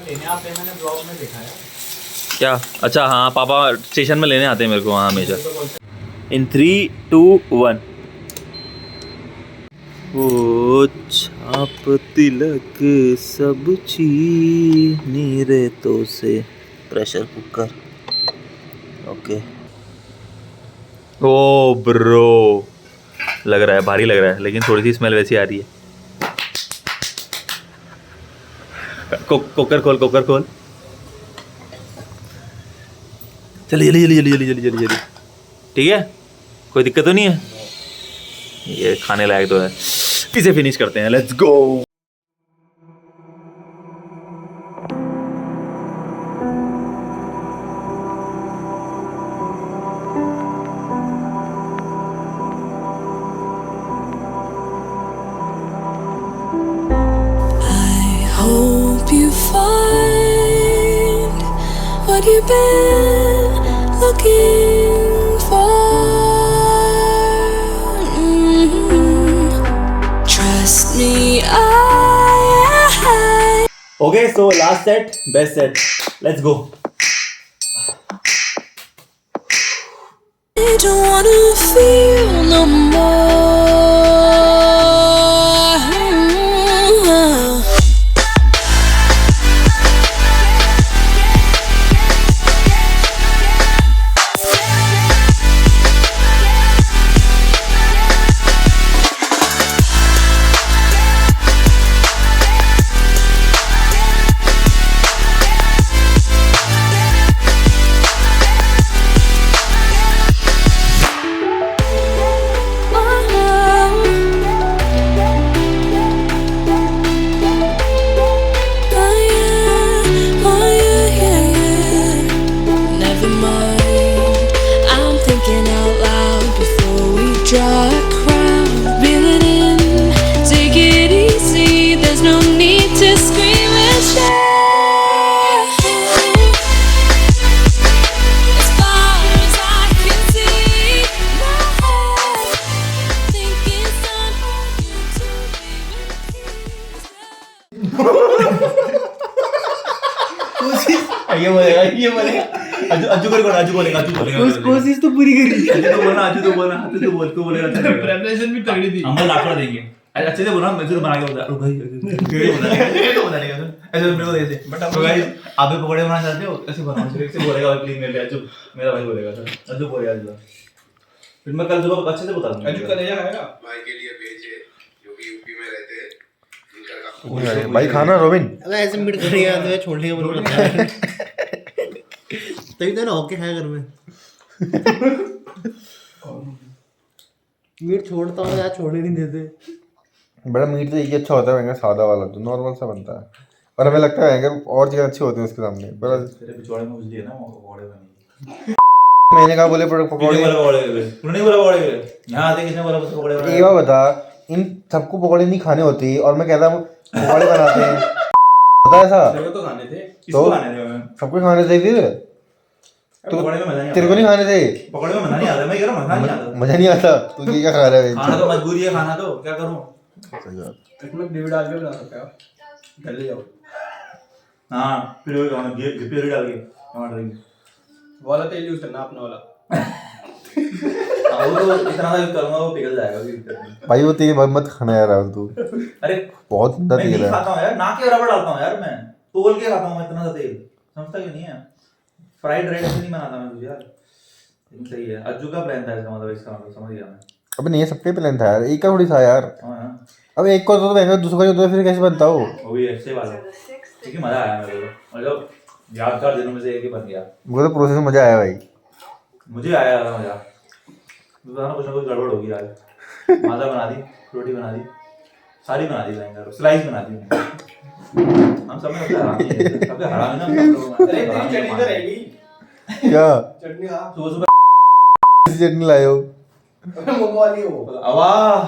लेने आते हैं, मैंने ब्लॉग में देखा है। क्या? अच्छा हाँ, पापा स्टेशन में लेने आते हैं मेरे को वहाँ हमेशा। इन 3, 2, 1। ओ छाप तिलक सब चीनी रेतों से। Pressure cooker. ओके। ओ ब्रो, लग रहा है भारी लग रहा है, लेकिन थोड़ी सी स्मेल वैसी आ रही है। कुकर खोल, कुकर खोल। चलिए जल्दी जल्दी जल्दी जल्दी जल्दी जल्दी। ठीक है, कोई दिक्कत तो नहीं है? ये खाने लायक तो है। इसे फिनिश करते हैं, let's go. Hope you find what you've been looking for. Trust me, okay, so last set, best set, let's go. I don't wanna feel no more. Never mind, I'm thinking out loud before we draw a crowd. Reel it in, take it easy, there's no need to scream and shout. As far as I can see, my head thinking son for you to be with me. ये बोलेगा अज्जू बोलेगा कोशिश तो पूरी करी। अज्जू तो बोलना, तू बोलेगा। प्रेपरेशन भी तगड़ी थी। हम लाखों देंगे, अच्छे से बोलना, मैं बना के बता भाई। ऐसे मेरे को ऐसे बट तो गाइस, आप भी पकौड़े बनाना चाहते हो, ऐसे बनाओ। ऐसे बोलेगा प्लीज मेरे लिए अज्जू, मेरा भाई बोलेगा सर, अज्जू बोलेगा अज्जू। फिर मैं कल सुबह अच्छे से बता दूंगा। अज्जू कलेजा खाएगा भाई के लिए भेजे जो कि यूपी में रहते हैं, इनका काम भाई खाना रोबिन। अरे ऐसे मिट कर यार तो छोड़ने का मन करता है। तभी तो ना होके खाया घर में। मीट छोड़ता हूँ यार, छोड़ने नहीं देते। बड़ा मीट तो यही अच्छा होता है, सादा वाला तो नॉर्मल सा बनता है, और हमें लगता है और चीज़ें अच्छी होती है उसके सामने। बड़ा तेरे पिछवाड़े में उजली है ना, वो पकौड़े बनी। मैंने कहा बोले पकौड़े, तूने बोला पकौड़े, यहाँ आते किसने बोला पकौड़े बनाए? ये बात बता, इन सबको पकौड़े नहीं खाने होती और मैं कहता हूँ पकौड़े बनाते हैं, होता है ऐसा? तेरे को तो खाने थे। किसको खाने थे? सबको खाने थे फिर पकौड़े में मजा नहीं आता। तेरे को नहीं खाने थे? पकौड़े में मजा नहीं आता, मैं कह रहा हूँ मजा नहीं आता। मजा नहीं आता? तू क्या खा रहा है? खाना तो मजबूरी है, खाना तो क्या करूँ। सही बात। इसमें ग्रेवी डाल के बना सकते हो, कर ले जाओ। हाँ, प्योरी डाल के टमाटर की वाला तेल यूज करना अपना वाला। वो तो इतना सा यूज करूंगा वो पिघल जाएगा, कोई दिक्कत नहीं। भाई वो तेल मत खाना यार राहुल तू, अरे बहुत गंदा मैं तेल नहीं है। खाता हूँ यार, ना के बराबर डालता हूँ यार, मैं तोल के खाता हूँ मैं इतना सा तेल, समझता क्यों नहीं है? फ्राइड राइस ऐसे नहीं बनाता मैं तुझे यार। लेकिन सही है, अज्जू का प्लान था इसका मतलब, इसका मतलब समझ गया मैं। अब नहीं, सबके प्लान था यार, एक का थोड़ी था यार। हाँ, अब एक को तो महंगा, दूसरा को तो फिर कैसे बनता हो? वो भी ऐसे वाला, लेकिन मजा आया मेरे को, मतलब यादगार दिनों में से एक ही बन गया। मुझे तो प्रोसेस में मजा आया भाई। मुझे आया था मजा, कुछ ना कुछ गड़बड़ होगी आज। माता बना दी, रोटी बना दी, सारी बना दी, स्लाइस बना दी। हम सब में हरामी है, सबसे हरामी ना हम लोग। अरे चटनी तो रहेगी। क्या चटनी खा। सुबह सुबह चटनी लाए हो? मोमो वाली है वो। वाह,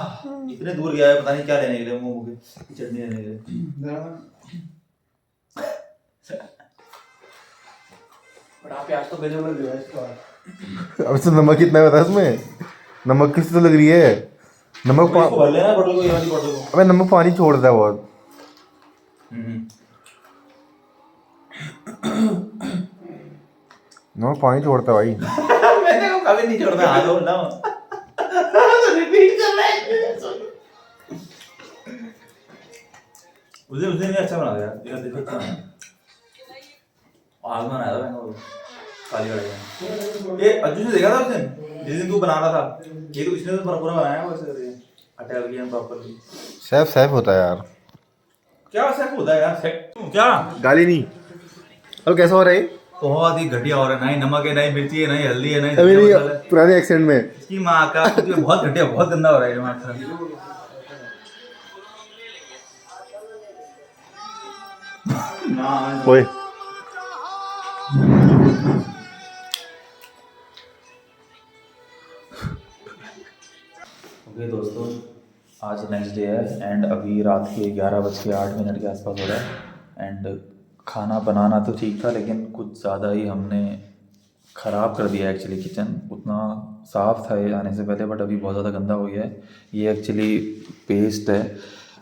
इतने दूर गया है, पता नहीं क्या लेने के लिए, मोमो की चटनी लेने के लिए। बट आप प्याज तो गजब लग रहा है इसका। अब इसमें नमक कितना बता, इसमें नमक किस तो लग रही है? नमक भर लेना बॉटल को, ये वाली बॉटल को। अबे नमक पानी छोड़ता है बहुत। नो पानी छोड़ता भाई। मैंने को कभी नहीं छोड़ता, हाथ धो ना रिपीट कर रहा है। उसे नहीं अच्छा बना दिया, देखो अच्छा बना। आग बनाया था मैंने वो काली वाली। ये अज्जू ने देखा था उस दिन जिस दिन तू बना रहा था, ये तो इसने तो पूरा बनाया वैसे करके अटैक किया प्रॉपर्ली। सैफ होता है यार। क्या सैफ होता है यार? सैफ क्या गाली नहीं। अब कैसा हो रहा है? बहुत ही घटिया हो रहा है, ना ही नमक है, ना ही मिर्ची है, ना ही हल्दी है, ना ही अभी धनिया नहीं, मसाला है। पुराने एक्सेंट में। इसकी माँ का कुछ बहुत घटिया, बहुत गंदा हो रहा है टमाटर। ओए ओके दोस्तों, आज नेक्स्ट डे है एंड अभी रात के 11:08 के आसपास हो रहा है। एंड खाना बनाना तो ठीक था लेकिन कुछ ज़्यादा ही हमने ख़राब कर दिया एक्चुअली। किचन उतना साफ़ था ये आने से पहले, बट अभी बहुत ज़्यादा गंदा हो गया है। ये एक्चुअली पेस्ट है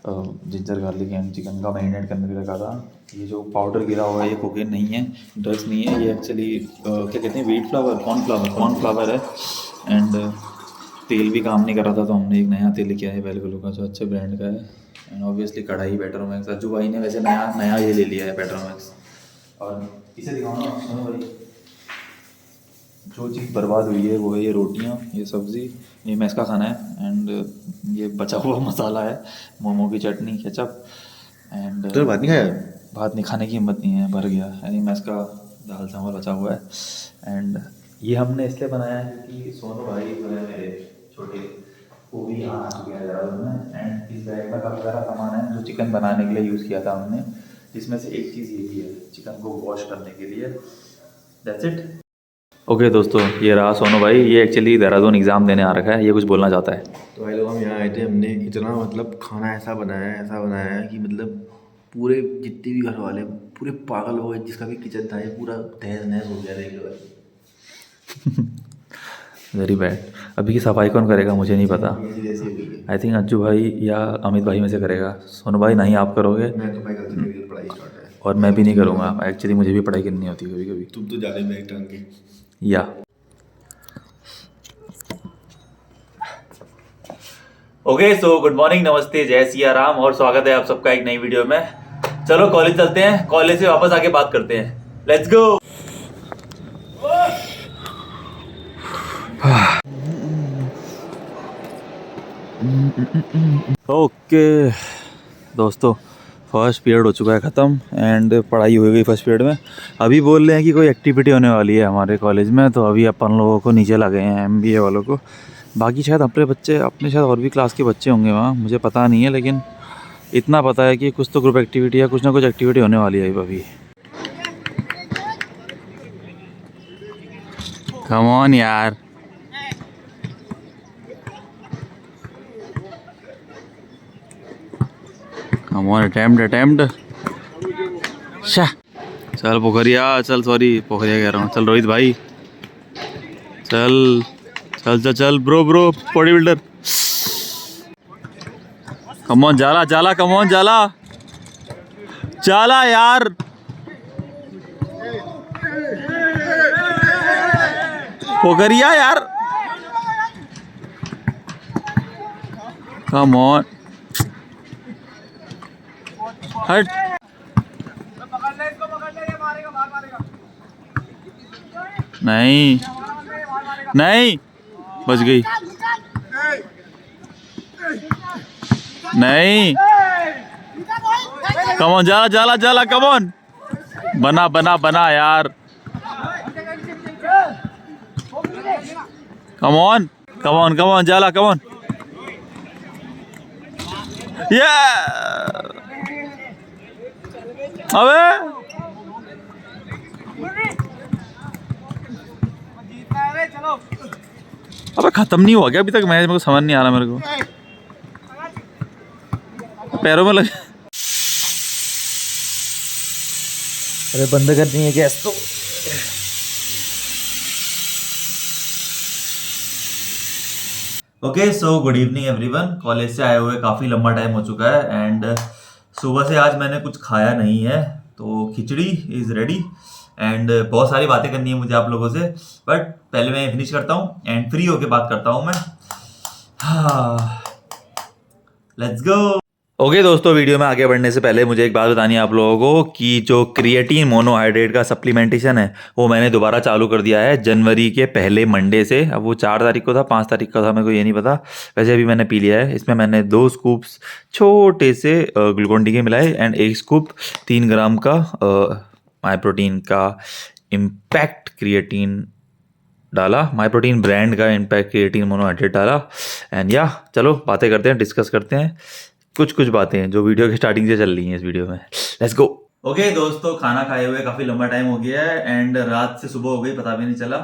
जिंजर गार्लिक एंड चिकन का मैरिनेट करने के लिए लगा था। ये जो पाउडर गिरा हुआ है ये कोकीन नहीं है, ड्रग्स नहीं है, ये एक्चुअली क्या कहते हैं, व्हीट फ्लावर, कॉर्न फ्लावर है। एंड तेल भी काम नहीं कर रहा था तो हमने एक नया तेल लेके आया वेलगलो का जो अच्छे ब्रांड का है। एंड ऑब्वियसली कढ़ाई पेट्रोमैक्स, अज्जू भाई ने वैसे नया ये ले लिया है पेट्रोमैक्स। और इसे दिखाओ ना भाई, जो चीज़ बर्बाद हुई है वो है ये रोटियाँ, ये सब्ज़ी, ये मैस का खाना है। एंड ये बचा हुआ मसाला है, मोमो की चटनी, केचप। एंड तो भात नहीं खाया? भात नहीं खाने की हिम्मत नहीं है, भर गया। यानी मैस का दाल चावल बचा हुआ है। एंड ये हमने इसलिए बनाया है कि सोनू भाई जो है मेरे छोटे, वो भी यहाँ आ चुके हैं देहरादून में। एंड इस बैग में काफ़ी सारा सामान है जो चिकन बनाने के लिए यूज़ किया था हमने, जिसमें से एक चीज़ ये भी है चिकन को वॉश करने के लिए। That's it. ओके दोस्तों, ये रहा सोनू भाई, ये एक्चुअली देहरादून एग्ज़ाम देने आ रखा है, ये कुछ बोलना चाहता है। तो भाई लोग हम यहाँ आए थे, हमने इतना मतलब खाना ऐसा बनाया है कि मतलब पूरे जितने भी घर वाले पूरे पागल हो गए। जिसका भी किचन था ये पूरा तहस नहस हो गया देख लो भाई। Very bad. अभी की सफाई कौन करेगा मुझे नहीं पता। आई थिंक अज्जू भाई या अमित भाई में से करेगा। सोनू भाई नहीं आप करोगे, मैं तो भाई गलती मेरी पढ़ाई स्टार्ट है। और मैं भी नहीं करूँगा। एक्चुअली मुझे भी पढ़ाई करनी होती है कभी कभी। तुम तो ज़्यादा बैग टांग के या ओके, सो गुड मॉर्निंग, नमस्ते, जय सिया राम और स्वागत है आप सबका एक नई वीडियो में। चलो कॉलेज चलते हैं, कॉलेज से वापस आके बात करते हैं। Let's go. ओके दोस्तों, फर्स्ट पीरियड हो चुका है ख़त्म एंड पढ़ाई हो गई फर्स्ट पीरियड में। अभी बोल रहे हैं कि कोई एक्टिविटी होने वाली है हमारे कॉलेज में, तो अभी अपन लोगों को नीचे लगे हैं, MBA वालों को। बाकी शायद अपने शायद और भी क्लास के बच्चे होंगे वहाँ, मुझे पता नहीं है, लेकिन इतना पता है कि कुछ तो ग्रुप एक्टिविटी या कुछ ना कुछ एक्टिविटी होने वाली है अभी। कम ऑन यार, कम ऑन, अटेम्प्ट शाह। चल पोखरिया, चल, सॉरी पोखरिया कह रहा हूँ, चल रोहित भाई, चल चल चल चल bro body builder, come on जाला, कम ऑन जाला यार। पोखरिया यार, कम ऑन, हट। नहीं बच गई, नहीं, कम ऑन, जाला, कम ऑन, बना यार, कम ऑन, जाला, कम ऑन, ये अबे खत्म नहीं हुआ क्या अभी तक मैच? मेरे को समझ नहीं आ रहा, मेरे को पैरों में लगे। अरे बंद करनी है गैस तो। Okay, so good evening everyone. College से आए हुए काफ़ी लंबा टाइम हो चुका है एंड सुबह से आज मैंने कुछ खाया नहीं है तो खिचड़ी इज़ रेडी एंड बहुत सारी बातें करनी है मुझे आप लोगों से, बट पहले मैं फिनिश करता हूँ एंड फ्री होके बात करता हूँ मैं। Let's go. ओके दोस्तों, वीडियो में आगे बढ़ने से पहले मुझे एक बात बतानी है आप लोगों को कि जो क्रिएटिन मोनोहाइड्रेट का सप्लीमेंटेशन है वो मैंने दोबारा चालू कर दिया है जनवरी के पहले मंडे से। अब वो 4 तारीख को था, 5 तारीख का था, मेरे को ये नहीं पता। वैसे अभी मैंने पी लिया है। इसमें मैंने 2 स्कूप्स छोटे से ग्लूकोन डी के मिलाए एंड 1 स्कूप 3 ग्राम का माई प्रोटीन का इम्पैक्ट क्रिएटिन डाला। माई प्रोटीन ब्रांड का इम्पैक्ट क्रिएटिन मोनोहाइड्रेट डाला एंड या चलो बातें करते हैं, डिस्कस करते हैं कुछ बातें हैं जो वीडियो की स्टार्टिंग से चल रही हैं इस वीडियो में। Let's go. ओके दोस्तों, खाना खाए हुए काफ़ी लंबा टाइम हो गया है एंड रात से सुबह हो गई, पता भी नहीं चला।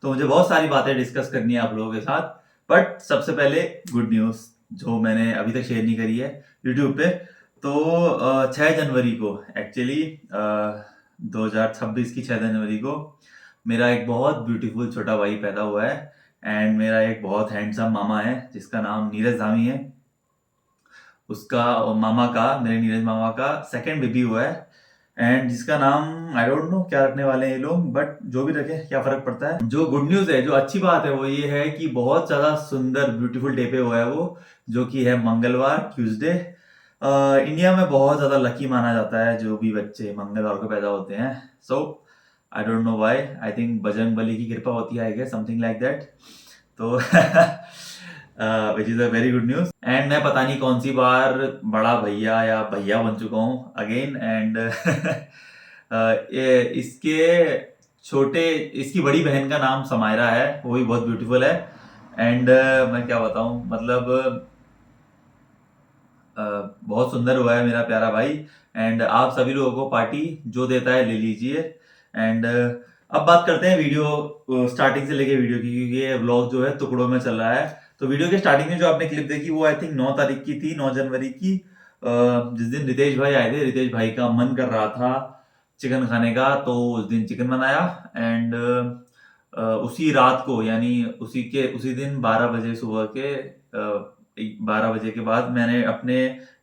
तो मुझे बहुत सारी बातें डिस्कस करनी है आप लोगों के साथ, बट सबसे पहले गुड न्यूज़ जो मैंने अभी तक शेयर नहीं करी है यूट्यूब पे। तो 6 जनवरी को एक्चुअली 2026 की 6 जनवरी को मेरा एक बहुत ब्यूटीफुल छोटा भाई पैदा हुआ है एंड मेरा एक बहुत हैंडसम मामा है जिसका नाम नीरज धामी है। उसका मामा का, मेरे नीरज मामा का 2nd बेबी हुआ है एंड जिसका नाम आई डोंट नो क्या रखने वाले हैं ये लोग, बट जो भी रखे क्या फर्क पड़ता है। जो गुड न्यूज़ है, जो अच्छी बात है वो ये है कि बहुत ज़्यादा सुंदर ब्यूटीफुल डे पे हुआ है वो, जो कि है मंगलवार, ट्यूसडे। इंडिया में बहुत ज़्यादा लकी माना जाता है जो भी बच्चे मंगलवार को पैदा होते हैं। So I don't know why, I think Bajrang Bali की कृपा होती है, I guess something like that. तो which is a very good news and मैं पता नहीं कौन सी बार बड़ा भैया या भैया बन चुका हूँ अगेन एंड इसकी बड़ी बहन का नाम समायरा है, वो भी बहुत ब्यूटीफुल है एंड मैं क्या बताऊँ, मतलब बहुत सुंदर हुआ है मेरा प्यारा भाई एंड आप सभी लोगों को पार्टी जो देता है ले लीजिए। एंड अब बात करते हैं वीडियो स्टार्टिंग से लेके वीडियो की, क्योंकि ये व्लॉग जो है टुकड़ों में चल रहा है। तो वीडियो के स्टार्टिंग में जो आपने क्लिप देखी वो आई थिंक 9 तारीख की थी, 9 जनवरी की, जिस दिन रितेश भाई आए थे। रितेश भाई का मन कर रहा था चिकन खाने का, तो उस दिन चिकन बनाया एंड उसी रात को यानी उसी दिन 12 बजे सुबह के 12 बजे के बाद मैंने अपने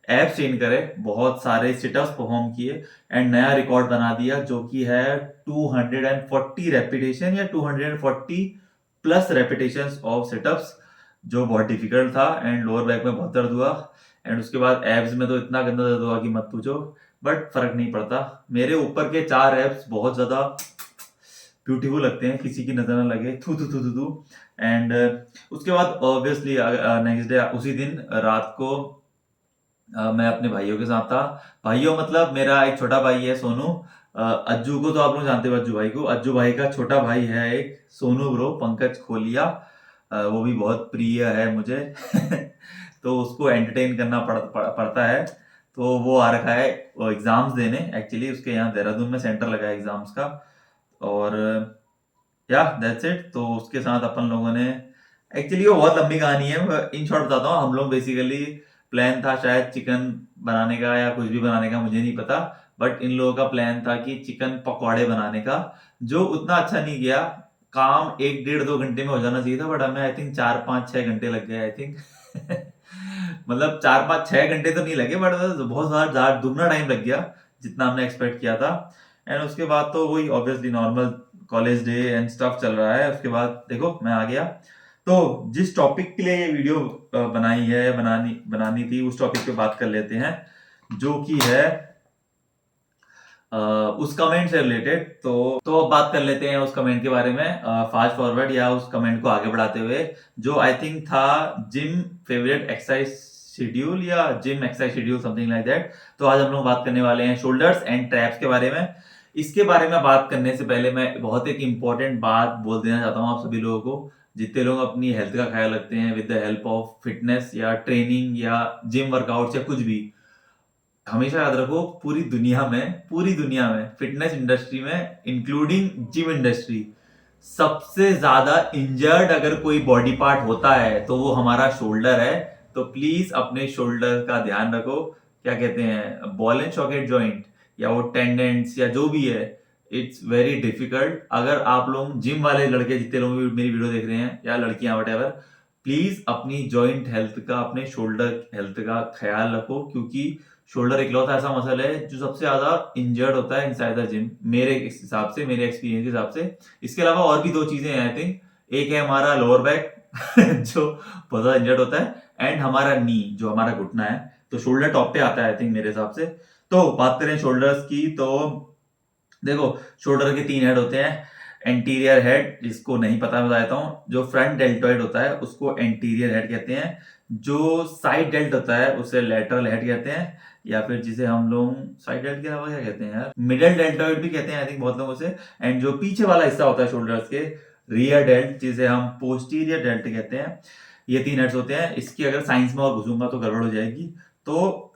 एप्स चेंज करे, बहुत सारे सिटअप्स परफॉर्म किए एंड नया रिकॉर्ड बना दिया जो कि है 240 रेपिटेशन या 240 प्लस रेपिटेशंस ऑफ सिटअप्स, जो बहुत डिफिकल्ट था एंड लोअर बैक में बहुत दर्द हुआ एंड उसके बाद एब्स में तो इतना गंदा दर्द हुआ कि मत पूछो, बट फर्क नहीं पड़ता। मेरे ऊपर के 4 एब्स बहुत ज्यादा ब्यूटीफुल लगते हैं, किसी की नजर न लगे, थू थू थू थू थू। एंड उसके बाद ऑब्वियसली नेक्स्ट डे उसी दिन रात को मैं अपने भाइयों के साथ था। भाइयों मतलब मेरा एक छोटा भाई है सोनू, अज्जू को तो आप लोग जानते हो, अज्जू भाई को। अज्जू भाई का छोटा भाई है एक सोनू ब्रो, पंकज खोलिया, वो भी बहुत प्रिय है मुझे तो उसको एंटरटेन करना पड़ता है। तो वो आ रखा है वो एग्जाम्स देने, एक्चुअली उसके यहाँ देहरादून में सेंटर लगा है एग्जाम्स का, और या दैट्स इट। तो उसके साथ अपन लोगों ने, एक्चुअली वो बहुत लंबी कहानी है, इन शॉर्ट बताता हूँ। हम लोग बेसिकली प्लान था शायद चिकन बनाने का या कुछ भी बनाने का, मुझे नहीं पता, बट इन लोगों का प्लान था कि चिकन पकौड़े बनाने का, जो उतना अच्छा नहीं गया। काम 1-1.5-2 घंटे में हो जाना चाहिए था, बट हमें आई थिंक 4-5-6 घंटे लग गए आई थिंक मतलब 4-5-6 घंटे तो नहीं लगे, बट बहुत ज्यादा दुगना टाइम लग गया जितना हमने एक्सपेक्ट किया था। एंड उसके बाद तो वही obviously normal college day and stuff चल रहा है। उसके बाद देखो मैं आ गया। तो जिस टॉपिक के लिए ये वीडियो बनाई है, बनानी थी, उस टॉपिक पे बात कर लेते हैं, जो कि है उस कमेंट से रिलेटेड। तो अब बात कर लेते हैं उस कमेंट के बारे में, फास्ट फॉरवर्ड या उस कमेंट को आगे बढ़ाते हुए, जो आई थिंक था जिम फेवरेट एक्सरसाइज शेड्यूल या gym exercise schedule something like that. तो आज हम लोग बात करने वाले हैं शोल्डर्स एंड ट्रैप्स के बारे में। इसके बारे में बात करने से पहले मैं बहुत एक इंपॉर्टेंट बात बोल देना चाहता हूँ आप सभी लोगों को, जितने लोग अपनी हेल्थ का ख्याल रखते हैं with the help of fitness या ट्रेनिंग या जिम वर्कआउट या कुछ भी। हमेशा याद रखो, पूरी दुनिया में फिटनेस इंडस्ट्री में इंक्लूडिंग जिम इंडस्ट्री, सबसे ज्यादा इंजर्ड अगर कोई बॉडी पार्ट होता है तो वो हमारा शोल्डर है। तो प्लीज अपने शोल्डर का ध्यान रखो। क्या कहते हैं, बॉल एंड सॉकेट जॉइंट या वो टेंडेंट्स या जो भी है, इट्स वेरी डिफिकल्ट। अगर आप लोग जिम वाले लड़के जितने लोग मेरी वीडियो देख रहे हैं या लड़कियां व्हाटएवर, प्लीज अपनी जॉइंट हेल्थ का, अपने शोल्डर हेल्थ का ख्याल रखो, क्योंकि शोल्डर इकलौता ऐसा मसल है जो सबसे ज्यादा इंजर्ड होता है इनसाइड द जिम, मेरे हिसाब से, मेरे एक्सपीरियंस के हिसाब से। इसके अलावा और भी 2 चीजें हैं आई थिंक, एक है हमारा लोअर बैक जो बहुत ज्यादा इंजर्ड होता है, एंड हमारा नी जो हमारा घुटना है। तो शोल्डर टॉप पे आता है आई थिंक मेरे हिसाब से। तो बात करें शोल्डर्स की, तो देखो शोल्डर के 3 हेड होते हैं। एंटीरियर हेड, जिसको नहीं पता मैं बता देता हूँ, जो फ्रंट डेल्टॉइड होता है उसको एंटीरियर हेड कहते हैं, जो साइड डेल्ट होता है उसे लैटरल हेड कहते हैं, या फिर जिसे हम लोग साइड डेल्ट के अलावा क्या कहते हैं यार, मिडल डेल्टॉइड भी कहते हैं आई थिंक बहुत लोगों से। एंड जो पीछे वाला हिस्सा होता है शोल्डर्स के, रियर डेल्ट, जिसे हम पोस्टीरियर डेल्ट कहते हैं। ये 3 हेड्स होते हैं। इसकी अगर साइंस में और घुसूंगा तो गड़बड़ हो जाएगी। तो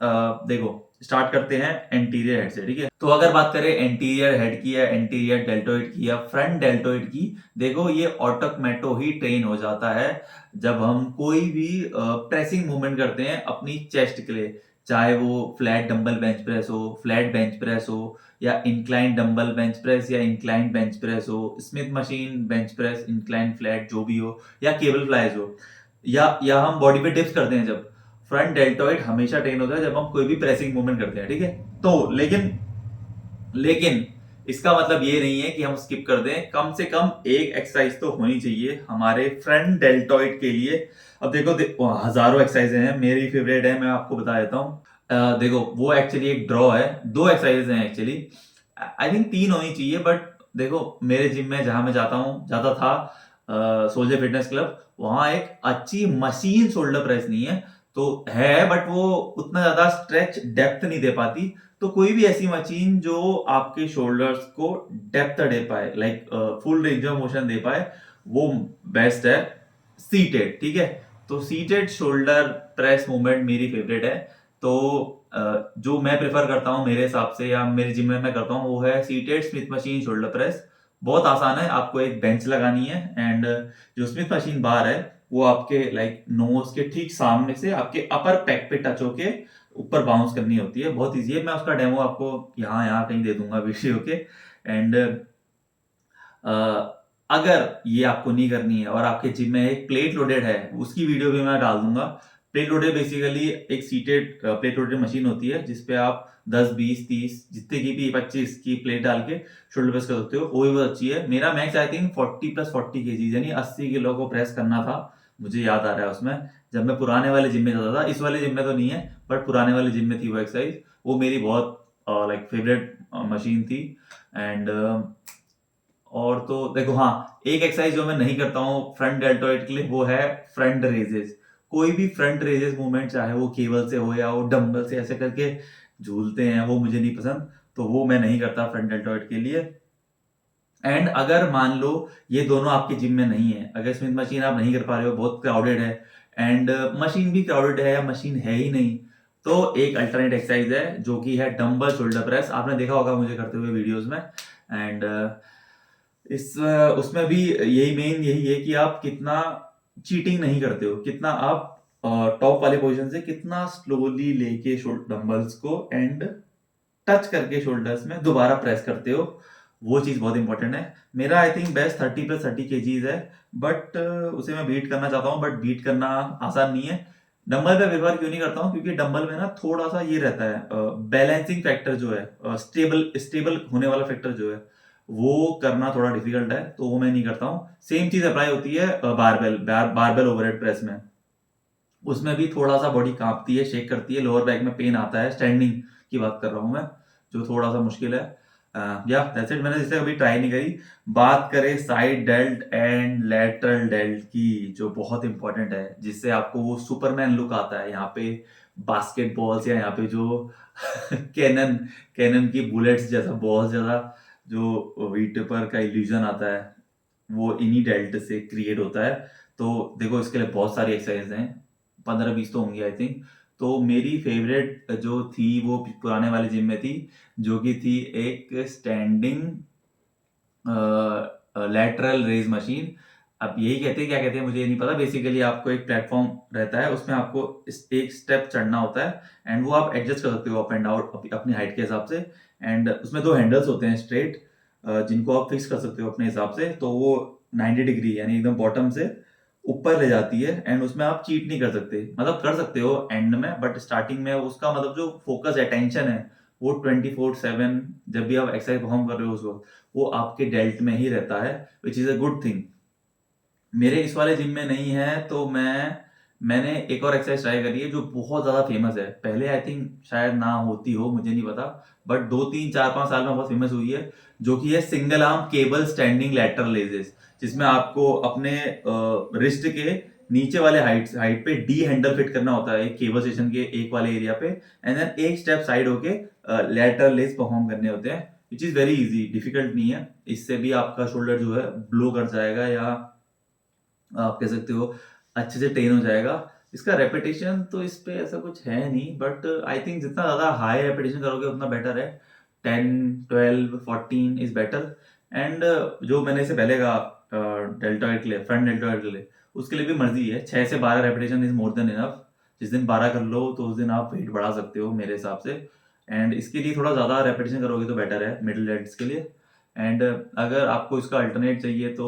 देखो स्टार्ट करते हैं एंटीरियर हेड से, ठीक है। तो अगर बात करें एंटीरियर हेड की या एंटीरियर डेल्टोइड की या फ्रंट डेल्टोइड की, देखो ये ऑटोमेटो ही ट्रेन हो जाता है जब हम कोई भी प्रेसिंग मूवमेंट करते हैं अपनी चेस्ट के लिए, चाहे वो फ्लैट डंबल बेंच प्रेस हो, फ्लैट बेंच प्रेस हो, या इंक्लाइन डंबल बेंच प्रेस या इंक्लाइन बेंच प्रेस हो, Smith machine bench press, incline flat जो भी हो, या केबल फ्लाइज हो, या हम बॉडी पे डिप्स करते हैं, जब फ्रंट डेल्टोइड हमेशा ट्रेन होता है जब हम कोई भी प्रेसिंग मूवमेंट करते हैं, ठीक है। तो लेकिन इसका मतलब ये नहीं है कि हम स्किप कर दें। कम से कम एक एक्सरसाइज तो होनी चाहिए हमारे फ्रंट डेल्टोइड के लिए। अब देखो हजारों एक्सरसाइजें हैं, मेरी फेवरेट है, मैं आपको बता देता हूँ। देखो वो एक्चुअली एक ड्रॉ है, 2 एक्सरसाइजेज हैं एक्चुअली, आई थिंक 3 होनी चाहिए, बट देखो मेरे जिम में जहां मैं जाता था सोल्जर फिटनेस क्लब, वहां एक अच्छी मशीन शोल्डर प्रेस नहीं है, तो है बट वो उतना ज्यादा स्ट्रेच डेप्थ नहीं दे पाती। तो कोई भी ऐसी मशीन जो आपके शोल्डर्स को डेप्थ दे पाए, like full range of motion दे पाए, वो बेस्ट है सीटेड, ठीक है। तो सीटेड शोल्डर प्रेस मूवमेंट मेरी फेवरेट है। तो जो मैं प्रेफर करता हूँ मेरे हिसाब से, या मेरे जिम में मैं करता हूँ, वो है seated Smith machine shoulder press. बहुत आसान है, आपको एक बेंच लगानी है, एंड जो स्मिथ मशीन बार है वो आपके लाइक नोज के ठीक सामने से आपके अपर पैक पे टच होके ऊपर बाउंस करनी होती है। बहुत इजी है, मैं उसका डेमो आपको यहाँ कहीं दे दूंगा वीडियो के। एंड अगर ये आपको नहीं करनी है और आपके जिम में एक प्लेट लोडेड है, उसकी वीडियो भी मैं डाल दूंगा। प्लेट लोडेड बेसिकली एक सीटेड प्लेट लोडेड मशीन होती है जिसपे आप 10, 20, 30 जितने की भी 25 की प्लेट डाल के शोल्डर प्रेस कर सकते हो, वो भी बहुत अच्छी है। मेरा मैक्स आई थिंक 40 + 40 kg यानी 80 किलो को प्रेस करना था, मुझे याद आ रहा है उसमें, जब मैं पुराने वाले जिम में जाता था। इस वाले जिम में तो नहीं है, बट पुराने वाले जिम में थी वो एक्सरसाइज, वो मेरी बहुत लाइक फेवरेट मशीन थी। एंड और तो देखो हाँ, एक एक्सरसाइज जो मैं नहीं करता हूँ फ्रंट डेल्टोइड के लिए, वो है फ्रंट रेजेस। कोई भी फ्रंट रेजेस मूवमेंट, चाहे वो केबल से हो या वो डंबल से ऐसे करके झूलते हैं, वो मुझे नहीं पसंद, तो वो मैं नहीं करता फ्रंट डेल्टोइड के लिए। एंड अगर मान लो ये दोनों आपके जिम में नहीं है, अगर स्मिथ मशीन आप नहीं कर पा रहे हो, बहुत क्राउडेड है, एंड मशीन भी क्राउडेड है या मशीन है ही नहीं, तो एक अल्टरनेट एक्सरसाइज है जो कि है डंबल शोल्डर प्रेस। आपने देखा होगा मुझे करते हुए वीडियोस में। एंड उसमें भी यही है कि आप कितना चीटिंग नहीं करते हो, कितना आप टॉप वाले पोजीशन से कितना स्लोली लेके डंबल्स को एंड टच करके शोल्डर्स में दोबारा प्रेस करते हो, वो चीज बहुत इंपॉर्टेंट है। मेरा आई थिंक बेस्ट 30 + 30 kgs है, बट उसे मैं बीट करना चाहता हूँ, बट बीट करना आसान नहीं है। डंबल पे प्रेफर क्यों नहीं करता हूँ, क्योंकि डंबल में ना थोड़ा सा ये रहता है, बैलेंसिंग फैक्टर जो है, स्टेबल होने वाला फैक्टर जो है, वो करना थोड़ा डिफिकल्ट है, तो वो मैं नहीं करता हूँ। सेम चीज अप्लाई होती है बारबेल ओवरहेड प्रेस में, उसमें भी थोड़ा सा बॉडी कांपती है, शेक करती है, लोअर बैक में पेन आता है, स्टैंडिंग की बात कर रहा हूँ मैं, जो थोड़ा सा मुश्किल है। या दैट्स इट, मैंने जिसे कभी ट्राई नहीं करी। बात करें side dealt and lateral dealt की, जो बहुत इंपॉर्टेंट है, जिससे आपको वो सुपरमैन लुक आता है। यहाँ पे बास्केटबॉल्स या यहाँ पे जो कैनन की बुलेट्स जैसा बहुत ज्यादा जो वीटेपर का इल्यूजन आता है, वो इन्हीं डेल्ट से क्रिएट होता है। तो देखो इसके लिए बहुत सारी एक्सरसाइज हैं, 15-20 तो होंगी आई थिंक। तो मेरी फेवरेट जो थी वो पुराने वाले जिम में थी, जो कि थी एक स्टैंडिंग लैटरल रेज मशीन। अब यही कहते हैं, क्या कहते हैं मुझे नहीं पता। बेसिकली आपको एक प्लेटफॉर्म रहता है, उसमें आपको एक स्टेप चढ़ना होता है, एंड वो आप एडजस्ट कर सकते हो अप एंड डाउन अपनी हाइट के हिसाब से। एंड उसमें 2 हैंडल्स होते हैं स्ट्रेट, जिनको आप फिक्स कर सकते हो अपने हिसाब से। तो वो 90 डिग्री यानी एकदम बॉटम से ऊपर ले जाती है एंड उसमें आप चीट नहीं कर सकते, मतलब कर सकते हो एंड में, बट स्टार्टिंग में उसका मतलब जो फोकस है, टेंशन है, वो 24/7 जब भी आप एक्सरसाइज परफॉर्म कर रहे हो उसको, वो आपके डेल्ट में ही रहता है, which is a good thing. मेरे इस वाले जिम में नहीं है, तो मैंने एक और एक्सरसाइज ट्राई करी है जो बहुत ज्यादा फेमस है। पहले आई थिंक शायद ना होती हो, मुझे नहीं पता, बट 2 3 4 5 साल में बहुत फेमस हुई है, जो कि है single arm cable standing lateral raises, जिसमें आपको अपने रिस्ट के नीचे वाले हाइट पे डी हैंडल फिट करना होता है एक केबल स्टेशन के एक वाले एरिया पे, एंड देन एक स्टेप साइड होके लैटरल लेज परफॉर्म करने होते हैं, which is very easy, difficult नहीं है। इससे भी आपका शोल्डर जो है ब्लो कर जाएगा, या आप कह सकते हो अच्छे से ट्रेन हो जाएगा। इसका रेपिटेशन तो इस पे ऐसा कुछ है नहीं, बट आई थिंक जितना ज़्यादा हाई रेपिटेशन करोगे उतना बेटर है। 10 12 14 इज बेटर। एंड जो मैंने इसे पहले कहा डेल्टॉइड के लिए, फ्रंट डेल्टॉइड के लिए, उसके लिए भी मर्जी है, 6 से 12 repetition is more than enough. जिस दिन 12 कर लो तो उस दिन आप वेट बढ़ा सकते हो मेरे हिसाब से, एंड इसके लिए थोड़ा ज़्यादा रेपिटेशन करोगे तो बेटर है मिडिल डेल्ट्स के लिए। एंड अगर आपको इसका अल्टरनेट चाहिए तो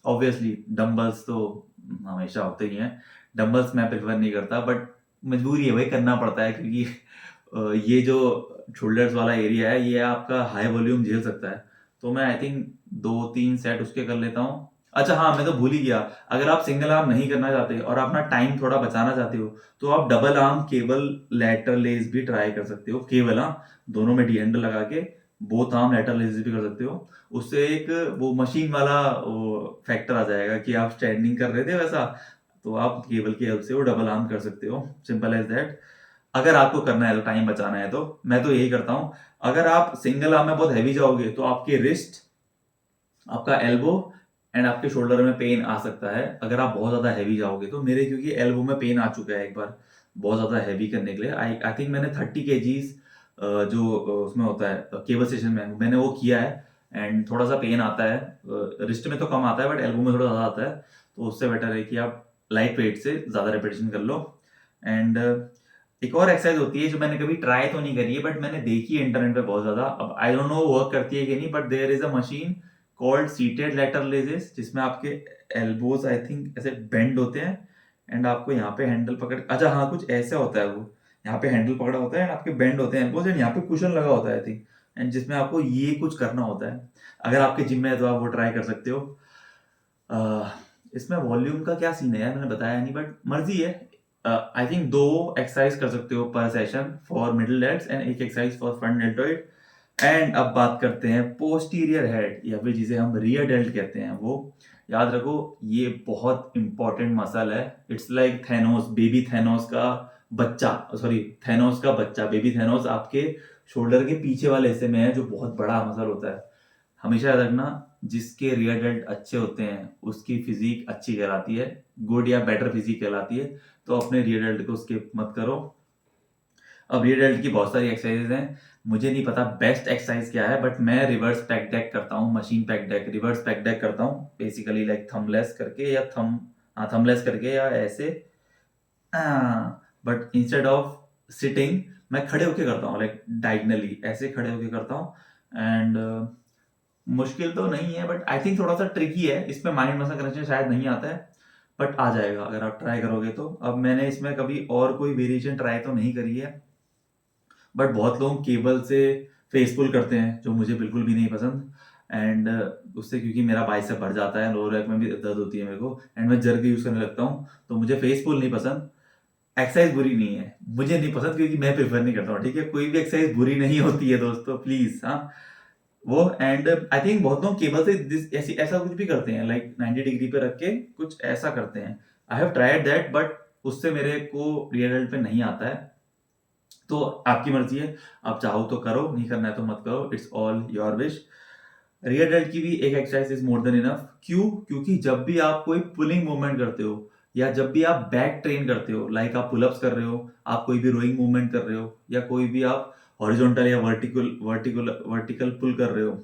ऑब्वियसली डंबल्स तो हमेशा होते ही हैं। डंबल्स मैं प्रेफर नहीं करता, बट मजबूरी है भाई, करना पड़ता है, क्योंकि ये जो शोल्डर्स वाला एरिया है ये आपका हाई वॉल्यूम झेल सकता है। तो मैं आई थिंक 2 3 सेट उसके कर लेता हूँ। अच्छा हाँ, मैं तो भूल ही गया, अगर आप सिंगल आर्म नहीं करना चाहते और अपना टाइम थोड़ा बचाना चाहते हो तो आप डबल आर्म केबल लैटरल लेज भी ट्राई कर सकते हो। केबल, हाँ, दोनों में डी हैंडल लगा के बोथ आर्म लैटरल लेज भी कर सकते हो। उससे एक वो मशीन वाला वो फैक्टर आ जाएगा कि आप स्टैंडिंग कर रहे थे वैसा, तो आप केबल की हेल्प से वो डबल आर्म कर सकते हो, सिंपल एज दैट। अगर आपको करना है तो, टाइम बचाना है तो मैं तो यही करता हूँ। अगर आप सिंगल आर्म में बहुत हैवी जाओगे तो आपके रिस्ट, आपका एल्बो एंड आपके शोल्डर में पेन आ सकता है अगर आप बहुत ज्यादा हैवी जाओगे तो। मेरे क्योंकि एल्बो में पेन आ चुका है एक बार बहुत ज्यादा हैवी करने के लिए। आई थिंक मैंने 30 केजीज जो उसमें होता है केबल स्टेशन में, मैंने वो किया है, एंड थोड़ा सा पेन आता है। रिस्ट में तो कम आता है बट एल्बो में थोड़ा ज़्यादा आता है, तो उससे बेटर है कि आप लाइट वेट से ज़्यादा रेपिटेशन कर लो। एंड एक और एक्सरसाइज होती है जो मैंने कभी ट्राई तो नहीं करी है बट मैंने देखी है इंटरनेट पे बहुत ज़्यादा, अब आई डोंट नो वर्क करती है कि नहीं, but there is a machine called seated lateral raises, जिसमें आपके एल्बोज आई थिंक ऐसे बेंड होते हैं एंड आपको यहाँ पे हैंडल पकड़, अच्छा हाँ, कुछ ऐसा होता है, वो यहाँ पे हैंडल पकड़ा होता है एंड आपके बेंड होते हैं एल्बोज एंड यहाँ पे कुशन लगा होता है आई थिंक, एंड जिसमें आपको ये कुछ करना होता है। अगर आपके जिम में है तो आप वो ट्राई कर सकते हो। इसमें वॉल्यूम का क्या सीन है यार, मैंने बताया नहीं, बट मर्जी है। आई थिंक 2 एक्सरसाइज कर सकते हो पर session for middle delts and 1 exercise for front deltoid. And अब बात करते हैं पोस्टीरियर हेड, या फिर जिसे हम रियर डेल्ट कहते हैं। वो याद रखो, ये बहुत इंपॉर्टेंट मसल है। It's like Thanos, baby Thanos का बच्चा, सॉरी थैनोस का बच्चा, बेबी थैनोस आपके शोल्डर के पीछे वाले हिस्से में है, जो बहुत बड़ा मसल होता है। हमेशा याद रखना, जिसके रियर डेल्ट अच्छे होते हैं उसकी फिजिक अच्छी कहलाती है, गुड या बेटर फिजिक कहलाती है। तो अपने रियर डेल्ट को स्किप मत करो। अब रियर डेल्ट की बहुत सारी एक्सरसाइजेज हैं, मुझे नहीं पता बेस्ट एक्सरसाइज क्या है, बट मैं रिवर्स पैक डेक करता हूँ, machine pack deck, reverse pack deck करता हूँ बेसिकली, लाइक थंबलेस करके या थंबलेस करके या ऐसे, बट इंस्टेड ऑफ सिटिंग मैं खड़े होके करता हूँ, लाइक डायगनली ऐसे खड़े होके करता हूँ। एंड मुश्किल तो नहीं है बट आई थिंक थोड़ा सा ट्रिकी है, इसमें माइंड मसल कनेक्शन शायद नहीं आता है, बट आ जाएगा अगर आप ट्राई करोगे तो। अब मैंने इसमें कभी और कोई वेरिएशन ट्राई तो नहीं करी है, बट बहुत लोग केबल से फेस पुल करते हैं जो मुझे बिल्कुल भी नहीं पसंद। एंड उससे क्योंकि मेरा बाइसेप बढ़ जाता है, लोअर बैक में भी दर्द होती है मेरे को, एंड मैं जर्क यूज करने लगता हूँ, तो मुझे फेस पुल नहीं पसंद। एक्सरसाइज बुरी नहीं है, मुझे नहीं पसंद क्योंकि मैं प्रेफर नहीं करता हूँ, ठीक है। कोई भी एक्सरसाइज बुरी नहीं होती है दोस्तों, प्लीज, हाँ वो। एंड आई थिंक बहुत लोग केबल से ऐसा कुछ भी करते हैं, लाइक 90 डिग्री पे रख के कुछ ऐसा करते हैं। I have tried that, but उससे मेरे को रियर डेल्ट पे नहीं आता है। तो आपकी मर्जी है, आप चाहो तो करो, नहीं करना है तो मत करो, it's all your wish. Rear dealt की भी एक exercise is more than enough. क्यों? क्योंकि जब भी आप कोई पुलिंग मूवमेंट करते हो या जब भी आप बैक ट्रेन करते हो, लाइक आप पुलअप्स कर रहे हो, आप कोई भी रोइंग मूवमेंट कर रहे हो, या कोई भी आप हॉरिजॉन्टल या वर्टिकल पुल कर रहे हो,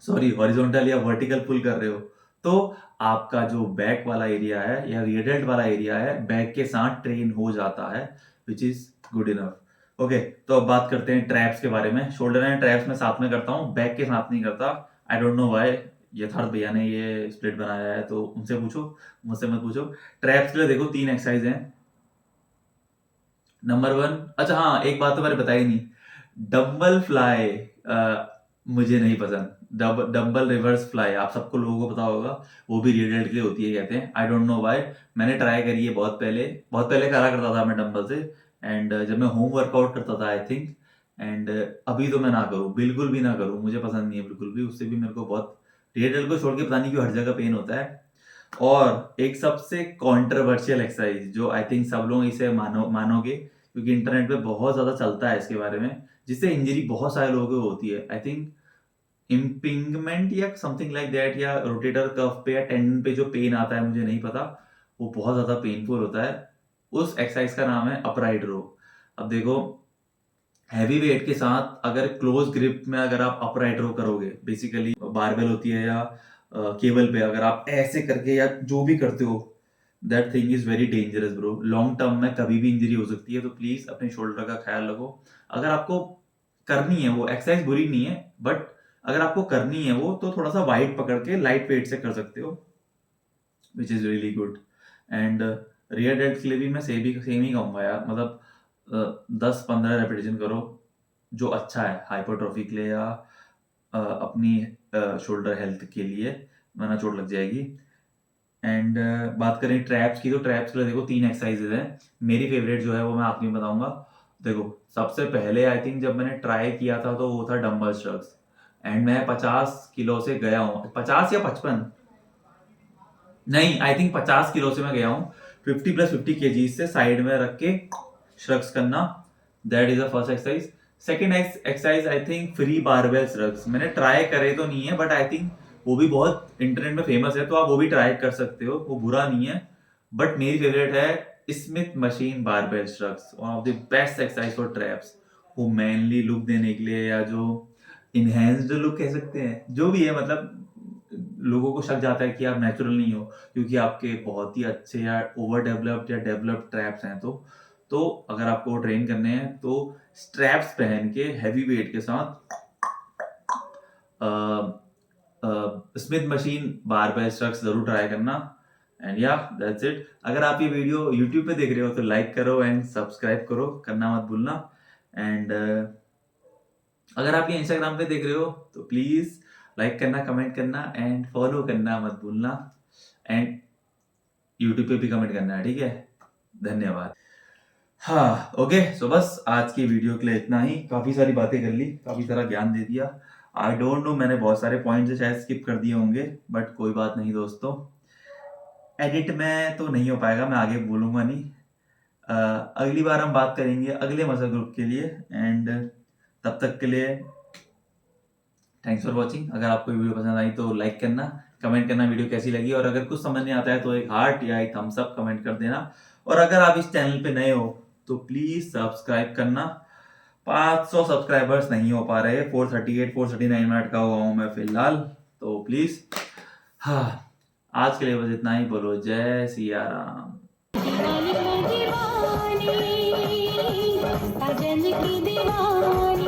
सॉरी हॉरिजॉन्टल या वर्टिकल पुल कर रहे हो, तो आपका जो बैक वाला एरिया है या रियर डेल्ट वाला एरिया है बैक के साथ ट्रेन हो जाता है, which is good enough. Okay, तो अब बात करते हैं ट्रैप्स के बारे में। शोल्डर एंड ट्रैप्स में साथ में करता हूँ, बैक के साथ नहीं करता। आई डोंट नो व्हाई, यथार्थ भैया ने ये स्प्लिट बनाया है, तो उनसे पूछो, मुझसे मत पूछो। ट्रैप्स के लिए देखो 3 एक्सरसाइज हैं। नंबर 1, अच्छा हाँ एक बात तो मैंने बताई नहीं, डंबल फ्लाई मुझे नहीं पसंद। डंबल रिवर्स फ्लाई आप सबको लोगों को पता होगा, वो भी रियर डेल्ट के लिए होती है कहते हैं। आई डोंट नो व्हाई, मैंने ट्राई करी है बहुत पहले करा करता था मैं डंबल से, एंड जब मैं होम वर्कआउट करता था आई थिंक, एंड अभी तो मैं ना करूँ, बिल्कुल भी ना करूँ, मुझे पसंद नहीं है बिल्कुल भी। उससे भी मेरे को बहुत, रियर डेल्ट को छोड़ के पता नहीं क्यों हर जगह पेन होता है। और एक सबसे कॉन्ट्रोवर्शियल एक्सरसाइज जो आई थिंक सब लोग इसे मानोगे, क्योंकि इंटरनेट पे बहुत ज्यादा चलता है इसके बारे में, जिससे इंजरी बहुत सारे लोगों को होती है। आई थिंक इम्पिंगमेंट या समथिंग लाइक दैट, या रोटेटर कफ पे या टेंडन पे जो पेन आता है, मुझे नहीं पता, वो बहुत ज्यादा पेनफुल होता है। उस एक्सरसाइज का नाम है अपराइट रो। अब देखो, हैवी वेट के साथ अगर क्लोज ग्रिप में अगर आप अपराइट रो करोगे, बेसिकली बारबेल होती है या केबल पे अगर आप ऐसे करके या जो भी करते हो, that thing is very dangerous bro. Long term में कभी भी इंजरी हो सकती है, तो प्लीज अपने शोल्डर का ख्याल रखो। अगर आपको करनी है वो एक्सरसाइज, बुरी नहीं है, बट अगर आपको करनी है वो, तो थोड़ा सा वाइड पकड़ के लाइट वेट से कर सकते हो, which is really good. And rear dealt के लिए भी मैं सेम ही कहूँगा यार, मतलब 10-15 रेपिटेशन करो, जो अच्छा है हाइपरट्रॉफी के लिए या अपनी शोल्डर हेल्थ के लिए, वरना चोट लग जाएगी। एंड बात करें ट्रैप्स की, तो ट्रैप्स के लिए देखो 3 एक्सरसाइजेज हैं। मेरी फेवरेट जो है वो मैं आखिरी में बताऊंगा। देखो सबसे पहले आई थिंक जब मैंने ट्राई किया था तो वो था डंबल श्रग्स, एंड मैं 50 किलो से गया हूँ, 50 या 55 नहीं, आई थिंक 50 किलो से मैं गया हूँ। 50 + 50 kg से साइड में रख के श्रग्स करना, that is the first exercise. Second exercise I think free barbell shrugs, मैंने ट्राई करे तो नहीं है, बट आई थिंक वो भी बहुत इंटरनेट में फेमस है, तो आप वो भी ट्राई कर सकते हो, वो बुरा नहीं है। बट मेरी फेवरेट है Smith machine barbell shrugs, one of the best exercise for traps. वो मैनली लुक देने के लिए, या जो इनहेंस्ड लुक कह सकते हैं, जो भी है, मतलब लोगों को शक जाता है कि आप नेचुरल नहीं हो क्योंकि आपके बहुत ही अच्छे या ओवर डेवलप्ड या डेवलप्ड ट्रैप्स हैं। तो अगर आपको ट्रेन करने हैं तो स्ट्रैप्स पहन के हैवी वेट के साथ स्मिथ मशीन बारबेल श्रग्स जरूर ट्राई करना। एंड या दैट्स इट। अगर आप ये वीडियो यूट्यूब पे देख रहे हो तो लाइक करो एंड सब्सक्राइब करो, करना मत भूलना। एंड अगर आप ये इंस्टाग्राम पे देख रहे हो तो प्लीज लाइक करना, कमेंट करना एंड फॉलो करना मत भूलना, एंड यूट्यूब पे भी कमेंट करना है, ठीक है? धन्यवाद। हाँ ओके, सो बस आज की वीडियो के लिए इतना ही। काफ़ी सारी बातें कर ली, काफ़ी सारा ज्ञान दे दिया। आई डोंट नो, मैंने बहुत सारे पॉइंट्स शायद स्किप कर दिए होंगे, बट कोई बात नहीं दोस्तों, एडिट में तो नहीं हो पाएगा, मैं आगे बोलूँगा नहीं। अगली बार हम बात करेंगे अगले मसल ग्रुप के लिए, एंड तब तक के लिए थैंक्स फॉर वॉचिंग। अगर आपको वीडियो पसंद आई तो लाइक करना, कमेंट करना वीडियो कैसी लगी, और अगर कुछ समझ नहीं आता है तो एक हार्ट या एक थम्स अप कमेंट कर देना। और अगर आप इस चैनल पे नए हो तो प्लीज सब्सक्राइब करना। 500 सब्सक्राइबर्स नहीं हो पा रहे, 438 439 मिनट का हुआ हूँ मैं फिलहाल, तो प्लीज हाँ आज के लिए बस इतना ही। बोलो जय सिया राम। दीवानी, साजन की दीवानी।